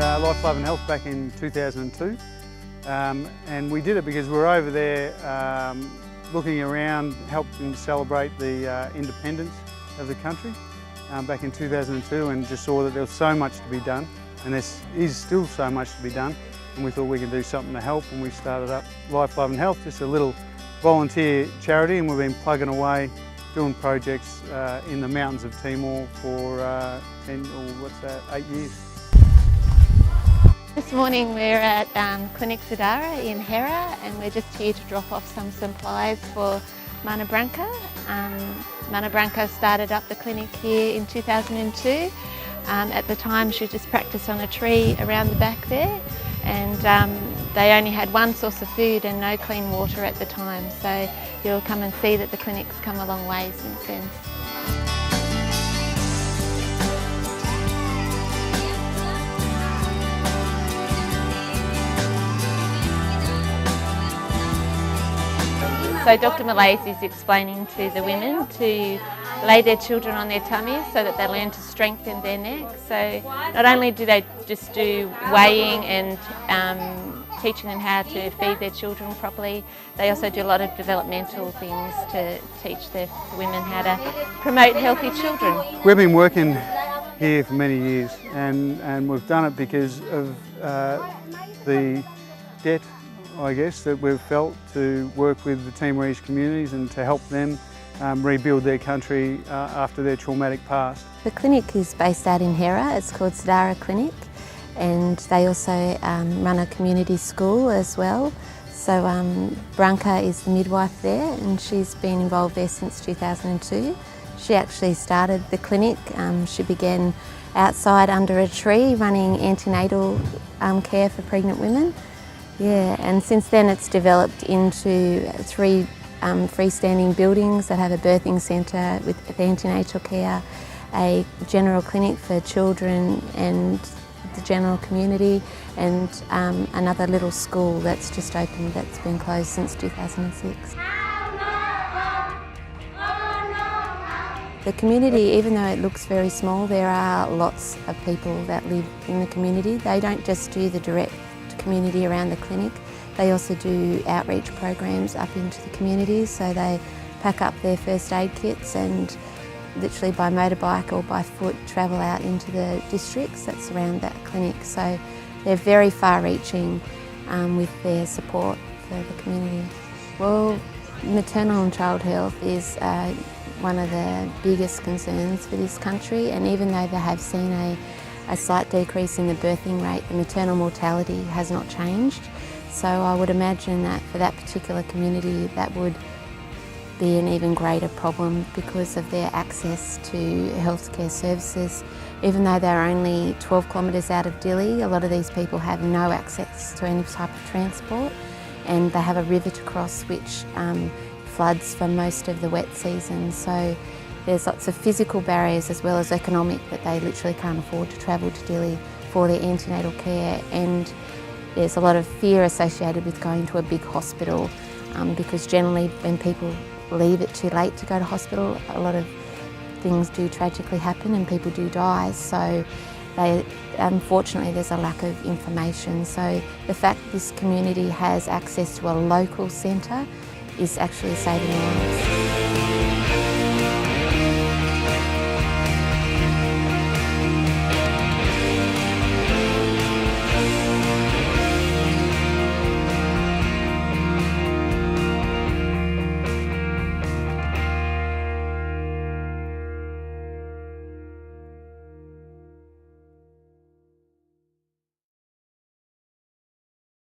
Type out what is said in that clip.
Life, Love and Health back in 2002 and we did it because we were over there looking around, helping celebrate the independence of the country back in 2002, and just saw that there was so much to be done, and there is still so much to be done, and we thought we could do something to help, and we started up Life, Love and Health, just a little volunteer charity, and we've been plugging away doing projects in the mountains of Timor for 8 years. This morning we're at Clinic Sadara in Hera, and we're just here to drop off some supplies for Mana Branca. Mana Branca started up the clinic here in 2002. At the time she just practiced on a tree around the back there, and they only had one source of food and no clean water at the time, so you'll come and see that the clinic's come a long way since then. So Dr. Malaise is explaining to the women to lay their children on their tummies so that they learn to strengthen their neck. So not only do they just do weighing and teaching them how to feed their children properly, they also do a lot of developmental things to teach the women how to promote healthy children. We've been working here for many years, and we've done it because of the debt, I guess, that we've felt to work with the Timorese communities and to help them rebuild their country after their traumatic past. The clinic is based out in Hera. It's called Sadara Clinic, and they also run a community school as well. So Branca is the midwife there, and she's been involved there since 2002. She actually started the clinic. She began outside under a tree running antenatal care for pregnant women. Yeah, and since then it's developed into 3 freestanding buildings that have a birthing centre with antenatal care, a general clinic for children and the general community, and another little school that's just opened that's been closed since 2006. The community, even though it looks very small, there are lots of people that live in the community. They don't just do the direct community around the clinic, they also do outreach programs up into the community, so they pack up their first aid kits and literally by motorbike or by foot travel out into the districts that surround that clinic. So they're very far-reaching with their support for the community. Well, maternal and child health is one of the biggest concerns for this country, and even though they have seen a slight decrease in the birthing rate, the maternal mortality has not changed. So I would imagine that for that particular community that would be an even greater problem because of their access to healthcare services. Even though they're only 12 kilometres out of Dili, a lot of these people have no access to any type of transport, and they have a river to cross which floods for most of the wet season. So there's lots of physical barriers as well as economic, that they literally can't afford to travel to Dili for their antenatal care, and there's a lot of fear associated with going to a big hospital because generally when people leave it too late to go to hospital, a lot of things do tragically happen and people do die. So unfortunately there's a lack of information. So the fact this community has access to a local centre is actually saving lives.